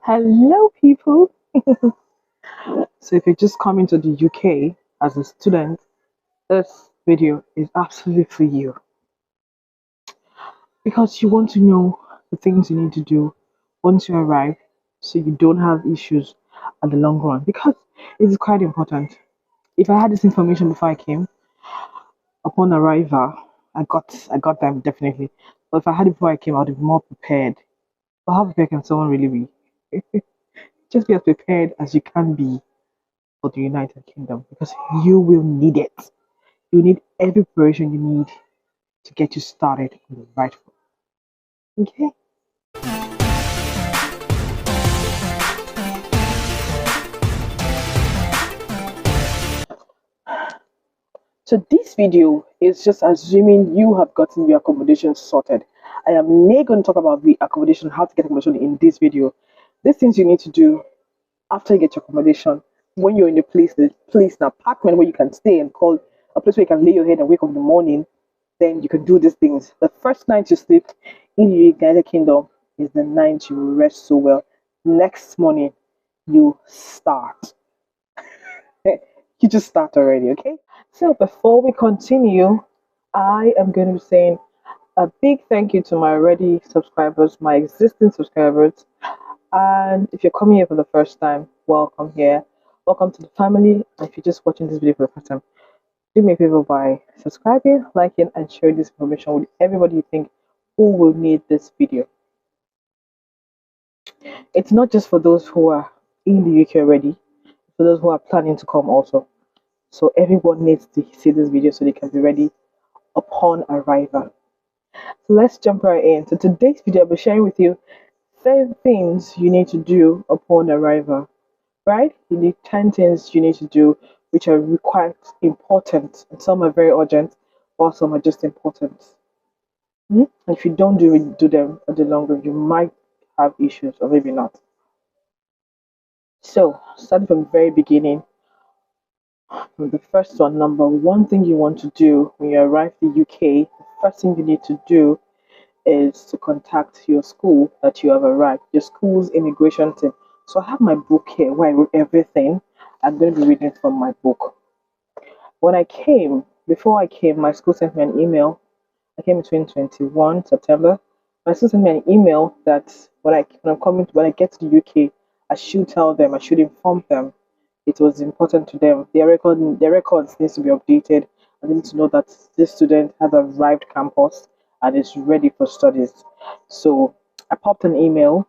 Hello, people. So, if you're just coming to the UK as a student, this video is absolutely for you because you want to know the things you need to do once you arrive so you don't have issues at the long run because it's quite important. If I had this information before I came, upon arrival, I got them definitely. But if I had it before I came, I would be more prepared. But how prepared can someone really be? Just be as prepared as you can be for the United Kingdom because you will need it. You need every preparation you need to get you started on the right foot. Okay? So this video is just assuming you have gotten your accommodation sorted. I am not going to talk about the accommodation, how to get accommodation in this video. These things you need to do after you get your accommodation, when you're in the place, an apartment where you can stay and call a place where you can lay your head and wake up in the morning, then you can do these things. The first night you sleep in the United Kingdom is the night you will rest so well. Next morning, you start. You just start already, okay? So before we continue, I am going to be saying a big thank you to my already subscribers, my existing subscribers, and if you're coming here for the first time, welcome here. Welcome to the family. And if you're just watching this video for the first time, do me a favor by subscribing, liking, and sharing this information with everybody you think who will need this video. It's not just for those who are in the UK already, for those who are planning to come also. So everyone needs to see this video so they can be ready upon arrival. So let's jump right in. So today's video I'll be sharing with you 10 things you need to do upon arrival. Right? You need 10 things you need to do which are quite important. And some are very urgent, while some are just important. And if you don't do them at the long run, you might have issues or maybe not. So, starting from the very beginning, from the first one, number one thing you want to do when you arrive in the UK, the first thing you need to do is to contact your school that you have arrived, your school's immigration team. So I have my book here where I wrote everything. I'm going to be reading from my book. Before I came, my school sent me an email. I came in 2021 September. My school sent me an email that when I get to the UK, I should tell them, I should inform them. It was important to them. Their records needs to be updated. I need to know that this student has arrived campus and is ready for studies. So I popped an email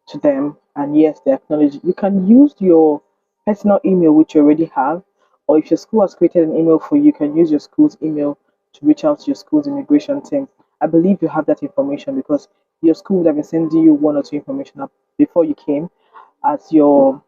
to them, and yes, they acknowledge it. You can use your personal email which you already have, or if your school has created an email for you, you can use your school's email to reach out to your school's immigration team. I believe you have that information because your school would have been sending you one or two information up before you came. As your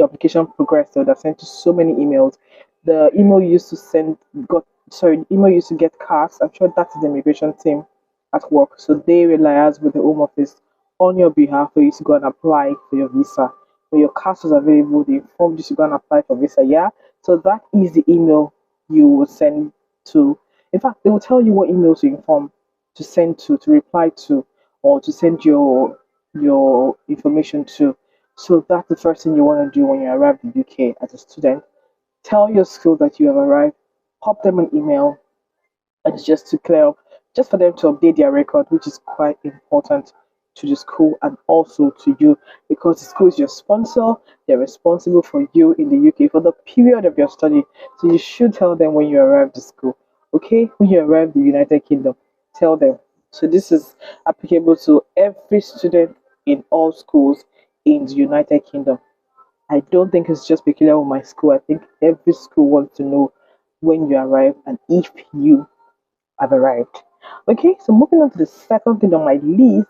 application progressed, they would have sent you so many emails. The email you used to send got sorry, the email you used to get cast. I'm sure that is the immigration team at work. So they liaise with the Home Office on your behalf for you to go and apply for your visa. When your cast was available, they informed you to go and apply for visa. Yeah. So that is the email you will send to. In fact, they will tell you what email to inform to send to reply to, or to send your information to. So that's the first thing you want to do when you arrive in the UK as a student. Tell your school that you have arrived, pop them an email, and it's just to clear up, just for them to update their record, which is quite important to the school and also to you because the school is your sponsor. They're responsible for you in the UK for the period of your study. So you should tell them when you arrive to school. Okay, when you arrive in the United Kingdom, tell them. So this is applicable to every student in all schools in the United Kingdom. I don't think it's just peculiar with my school. I think every school wants to know when you arrive and if you have arrived. Okay, so moving on to the second thing on my list.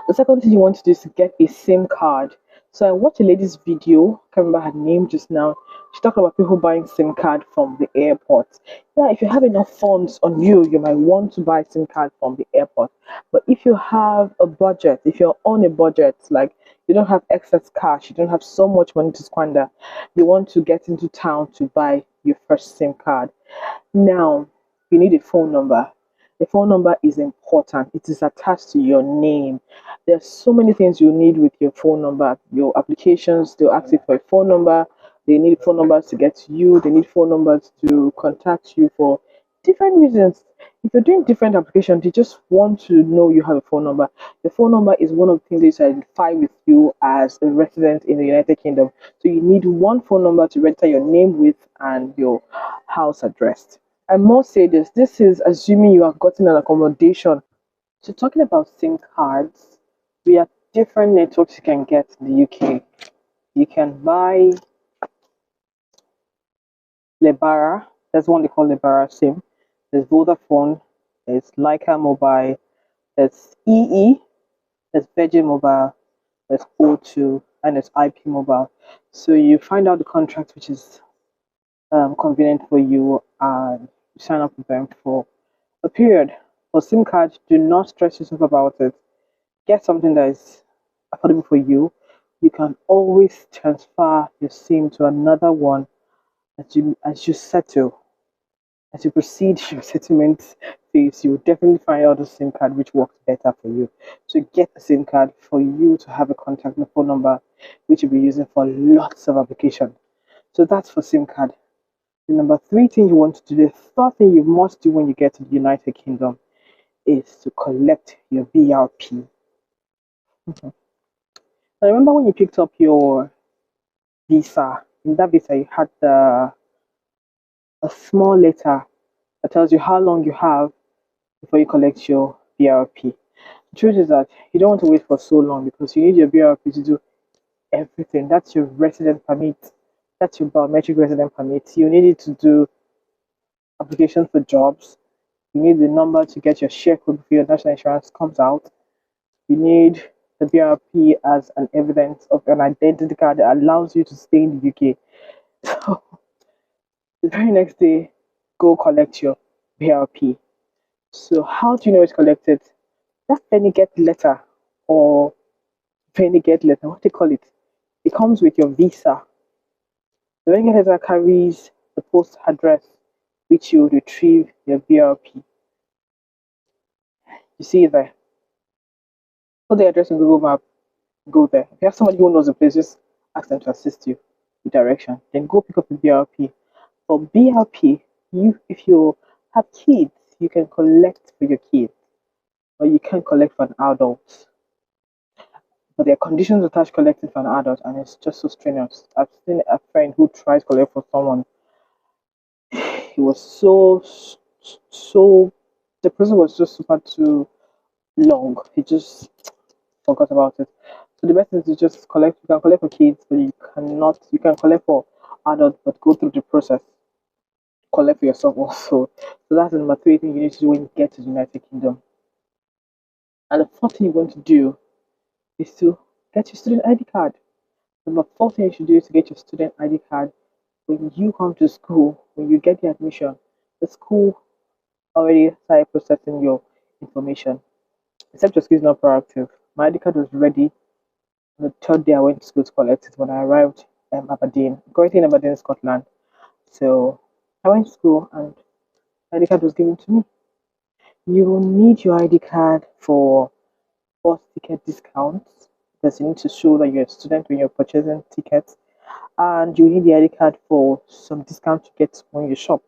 The second thing you want to do is to get a SIM card. So I watched a lady's video, I can't remember her name just now. She talked about people buying SIM card from the airport. Yeah, if you have enough funds on you, you might want to buy SIM card from the airport. But if you have a budget, if you're on a budget, like you don't have excess cash, you don't have so much money to squander, you want to get into town to buy your first SIM card. Now, you need a phone number. The phone number is important. It is attached to your name. There's so many things you need with your phone number. Your applications, they'll ask you for a phone number. They need phone numbers to get to you. They need phone numbers to contact you for different reasons. If you're doing different applications, they just want to know you have a phone number. The phone number is one of the things they identify with you as a resident in the United Kingdom. So you need one phone number to register your name with and your house address. I must say this. This is assuming you have gotten an accommodation. So talking about SIM cards, we have different networks you can get in the UK. You can buy Lebara. That's one they call Lebara SIM. There's Vodafone. There's Leica Mobile. There's EE. There's Virgin Mobile. There's O2 and there's IP Mobile. So you find out the contract which is convenient for you and you sign up with them for a period. For SIM cards, do not stress yourself about it. Get something that is affordable for you. You can always transfer your SIM to another one as you settle. As you proceed your settlement phase, you will definitely find out a SIM card which works better for you. So get a SIM card for you to have a contact and a phone number which you'll be using for lots of applications. So that's for SIM card. The number three thing you want to do, the third thing you must do when you get to the United Kingdom is to collect your BRP. Now, remember when you picked up your visa? In that visa, you had a small letter that tells you how long you have before you collect your BRP. The truth is that you don't want to wait for so long because you need your BRP to do everything. That's your resident permit. That's your biometric resident permit. You need it to do applications for jobs. You need the number to get your share code before your national insurance comes out. You need the BRP as an evidence of an identity card that allows you to stay in the UK. So the very next day, go collect your BRP. So how do you know it's collected? That Benigate letter or Benigate letter, what do you call it? It comes with your visa. The Benigate letter carries the post address which you retrieve your BRP. You see it there. Put the address in Google Map, go there. If you have somebody who knows the place, just ask them to assist you with direction. Then go pick up the BRP. For BRP, if you have kids, you can collect for your kids, or you can collect for an adult. But there are conditions attached collecting for an adult, and it's just so strenuous. I've seen a friend who tried to collect for someone. He was so the person was just super too long. He just forgot about it. So the best thing is to just collect. You can collect for kids, but you cannot. You can collect for adults, but go through the process. Collect for yourself also. So that's the number three thing you need to do when you get to the United Kingdom. And the fourth thing you're going to do is to get your student ID card. Number four thing you should do is to get your student ID card when you come to school, when you get the admission. The school already started processing your information. Except your school is not proactive. My ID card was ready on the third day I went to school to collect it when I arrived in Aberdeen. Currently in Aberdeen, Scotland. So I went to school and my ID card was given to me. You will need your ID card for bus ticket discounts because you need to show that you're a student when you're purchasing tickets, and you need the ID card for some discount to get when you shop,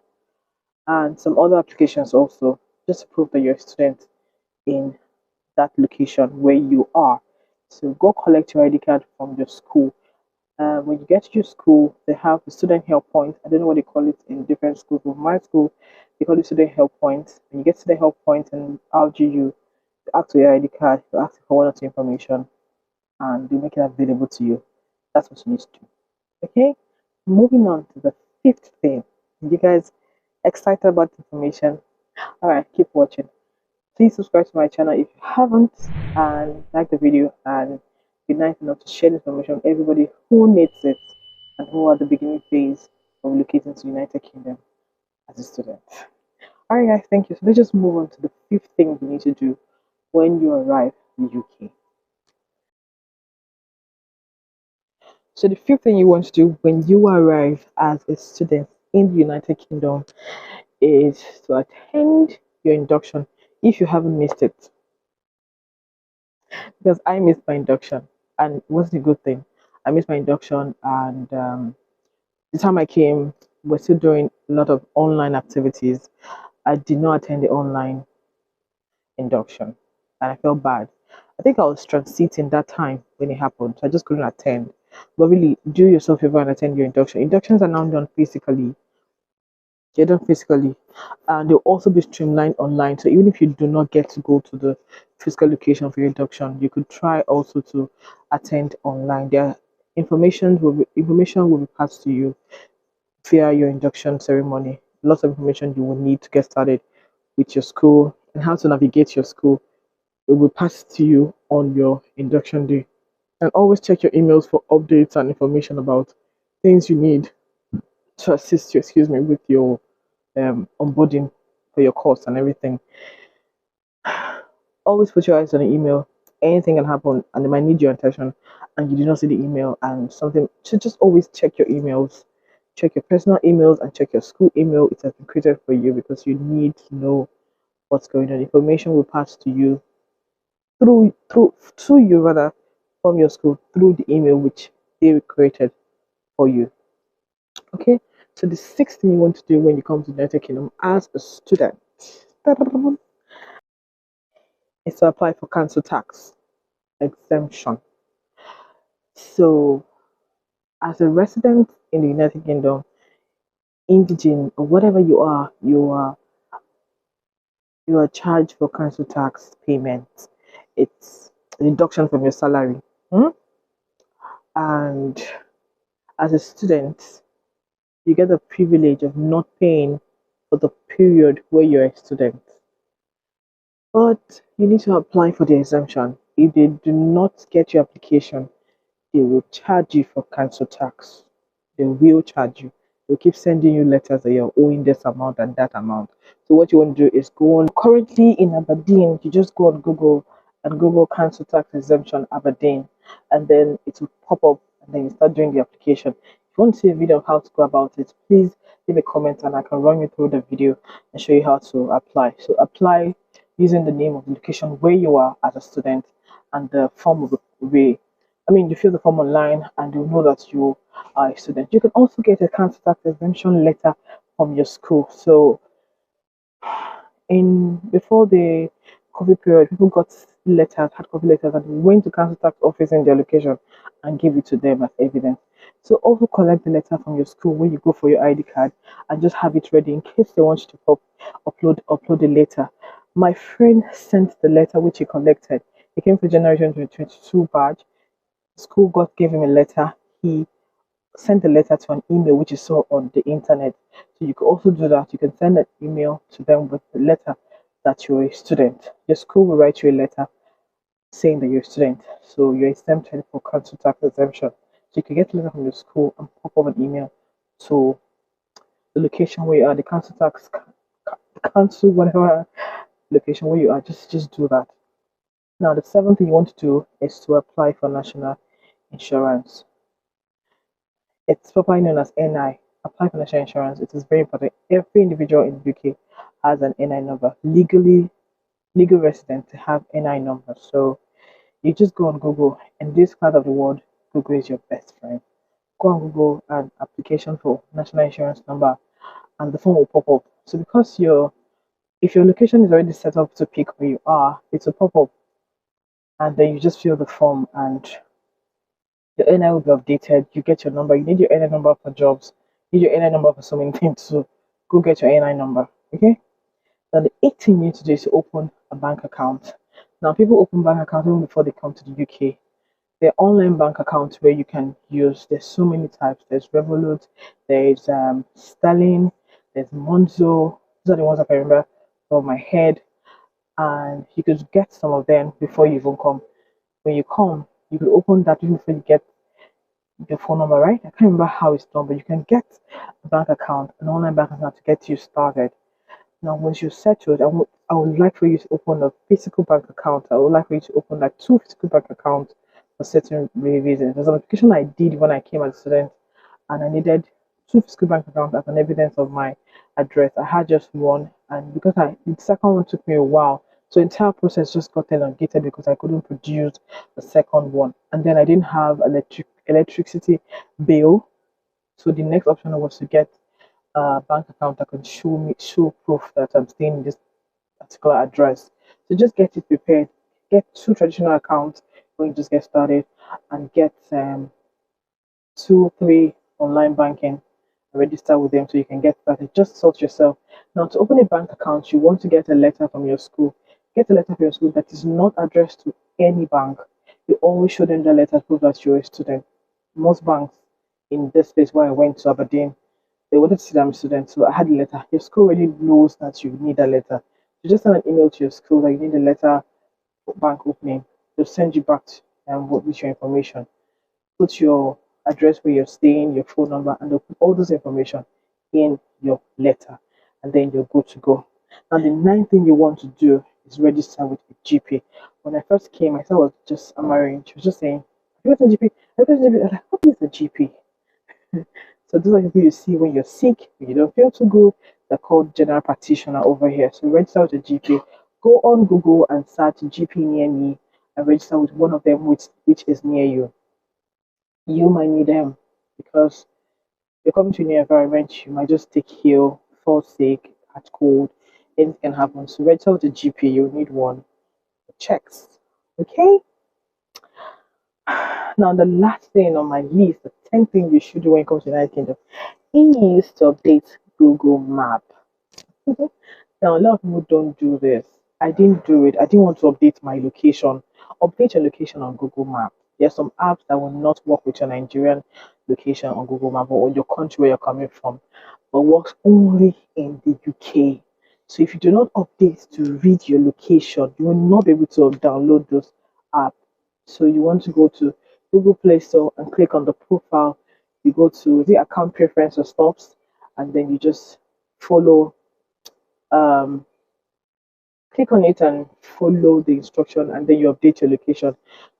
and some other applications also, just to prove that you're a student in that location where you are. So go collect your ID card from your school. When you get to your school, they have a student help point. I don't know what they call it in different schools, but my school, they call it student help point. When you get to the help point and RGU, they ask for your ID card, they ask for one or two information, and they make it available to you. That's what you need to do. Okay? Moving on to the fifth thing. You guys excited about the information? Alright, keep watching. Please subscribe to my channel if you haven't, and like the video and be nice enough to share this information with everybody who needs it and who are at the beginning phase of relocating to the United Kingdom as a student. Alright guys, thank you. So let's just move on to the fifth thing you need to do when you arrive in the UK. So the fifth thing you want to do when you arrive as a student in the United Kingdom is to attend your induction. if you haven't missed it, because I missed my induction and it wasn't a good thing. I missed my induction, and the time I came, we're still doing a lot of online activities. I did not attend the online induction, and I felt bad. I think I was transiting that time when it happened, so I just couldn't attend. But really, do yourself a favor and attend your induction. Inductions are now done physically. They're done physically, and they'll also be streamlined online. So even if you do not get to go to the physical location for your induction, you could try also to attend online. Their information will be passed to you via your induction ceremony. Lots of information you will need to get started with your school and how to navigate your school. It will pass to you on your induction day. And always check your emails for updates and information about things you need to assist you, with your onboarding for your course and everything. Always put your eyes on the email. Anything can happen and they might need your attention and you do not see the email and something. So just always check your emails. Check your personal emails and check your school email. It has been created for you because you need to know what's going on. Information will pass to you through to you rather from your school through the email which they created for you. Okay. So the sixth thing you want to do when you come to the United Kingdom as a student is to apply for council tax exemption. So as a resident in the United Kingdom, indigene or whatever you are charged for council tax payment. It's a deduction from your salary. Hmm? And as a student, you get the privilege of not paying for the period where you're a student. But you need to apply for the exemption. If they do not get your application, they will charge you for council tax. They will charge you. They'll keep sending you letters that you're owing this amount and that amount. So what you want to do is go on. Currently in Aberdeen, you just go on Google and Google council tax exemption Aberdeen, and then it will pop up, and then you start doing the application. If you want to see a video of how to go about it, please leave a comment and I can run you through the video and show you how to apply. So apply using the name of the location where you are as a student and the form of the way. I mean, you fill the form online and you'll know that you are a student. You can also get a council tax exemption letter from your school. So in before the COVID period, people got letters, hard copy letters, and went to council tax office in their location and give it to them as evidence. So also collect the letter from your school when you go for your ID card and just have it ready in case they want you to upload the letter. My friend sent the letter which he collected. It came for January 2022 badge. School got gave him a letter. He sent the letter to an email which is saw on the internet. So you can also do that. You can send an email to them with the letter that you're a student. Your school will write you a letter saying that you're a student. So you're exempted for council tax exemption. So you can get a letter from your school and pop up an email to the location where you are, the council tax council, whatever location where you are. Just do that. Now the seventh thing you want to do is to apply for national insurance. It's properly known as NI. Apply for national insurance. It is very important. Every individual in the UK has an NI number. Legal resident to have NI number. So you just go on Google. In this part of the world, Google is your best friend. Go on Google and application for national insurance number, and the phone will pop up. So because if your location is already set up to pick where you are, it will pop up, and then you just fill the form and your NI will be updated. You get your number. You need your NI number for jobs. You need your NI number for so many things. So go get your NI number. Okay. Now the eighth thing you need to do is to open a bank account. Now people open bank accounts even before they come to the UK. There are online bank accounts where you can use. There's so many types. There's Revolut. There's Sterling. There's Monzo. These are the ones I can remember from my head. And you could get some of them before you even come. When you come, you could open that even before you get your phone number, right? I can't remember how it's done, but you can get a bank account, an online bank account to get you started. Now, once you're settled, I would like for you to open a physical bank account. I would like for you to open like two physical bank accounts for certain reasons. There's an application I did when I came as a student, and I needed two physical bank accounts as an evidence of my address. I had just one, and because the second one took me a while So entire process just got elongated because I couldn't produce the second one, and then I didn't have electricity bill. So the next option was to get a bank account that could show proof that I'm staying in this particular address. So just get it prepared. Get two traditional accounts when you just get started, and get 2, 3 online banking. Register with them so you can get started. Just sort yourself. Now, to open a bank account, you want to get a letter from your school. Get a letter from your school that is not addressed to any bank. You always show them the letter to prove that you're a student. Most banks in this place where I went to Aberdeen, they wanted to see that I'm a student, so I had a letter. Your school already knows that you need a letter. You just send an email to your school that you need a letter for bank opening. They'll send you back with your information. Put your address where you're staying, your phone number, and they'll put all this information in your letter, and then you're good to go. Now, the ninth thing you want to do is register with a GP. When I first came, I thought it was just Amarin. She was just saying, "Have you got a GP? Have you got a GP?" I'm like, "What is a GP?" So those are people you see when you're sick, when you don't feel too good. They're called general practitioner over here. So register with a GP. Go on Google and search GP near me and register with one of them which is near you. You might need them because you're coming to a new environment. You might just take ill, fall sick, catch cold. Anything can happen. So register with a GP. You need one. Checks. Okay. Now the last thing on my list, the 10th thing you should do when it comes to United Kingdom, is to update Google Map. Now, a lot of people don't do this. I didn't do it. I didn't want to update my location. Update your location on Google Map. There are some apps that will not work with your Nigerian location on Google Map or your country where you're coming from, but works only in the UK. So if you do not update to read your location, you will not be able to download those apps. So you want to go to Google Play Store and click on the profile. You go to the account preference or stops, and then you just follow um, click on it and follow the instruction, and then you update your location.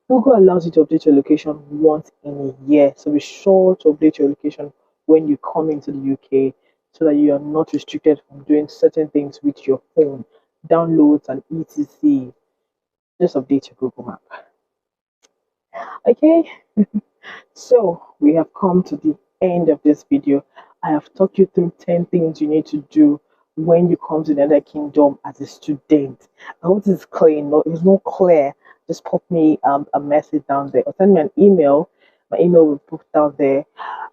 Google allows you to update your location once in a year, so be sure to update your location when you come into the UK so that you are not restricted from doing certain things with your phone, downloads and etc. Just update your Google Map. Okay, so we have come to the end of this video. I have talked you through 10 things you need to do when you come to the United Kingdom as a student. I hope this is clear. No, if it's not clear, just pop me a message down there or send me an email. My email will be put down there.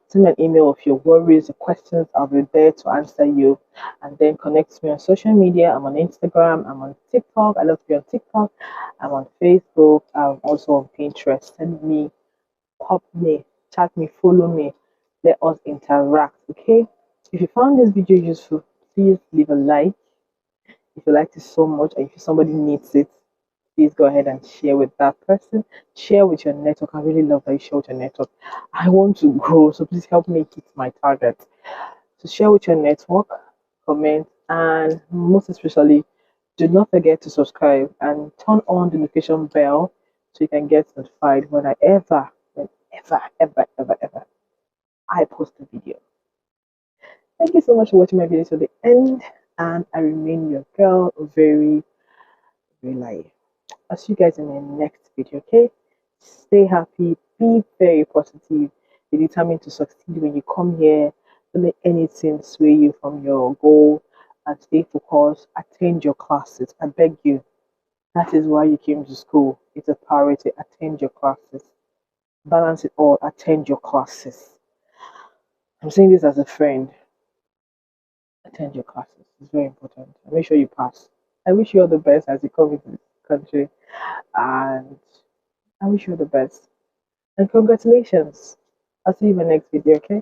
Send me an email of your worries, your questions. I'll be there to answer you. And then connect me on social media. I'm on Instagram. I'm on TikTok. I love to be on TikTok. I'm on Facebook. I'm also on Pinterest. Send me, pop me, chat me, follow me. Let us interact. Okay. If you found this video useful, please leave a like. If you liked it so much, and if somebody needs it, please go ahead and share with that person. Share with your network. I really love that you share with your network. I want to grow, so please help me hit my target. So share with your network, comment, and most especially, do not forget to subscribe and turn on the notification bell so you can get notified whenever, I post a video. Thank you so much for watching my video to the end, and I remain your girl, very, very live. I'll see you guys in my next video, okay? Stay happy, be very positive, be determined to succeed when you come here. Don't let anything sway you from your goal, and stay focused. Attend your classes. I beg you. That is why you came to school. It's a priority. Attend your classes. Balance it all. Attend your classes. I'm saying this as a friend. Attend your classes. It's very important. And make sure you pass. I wish you all the best as you come into this country. And I wish you all the best. And congratulations. I'll see you in my next video, okay?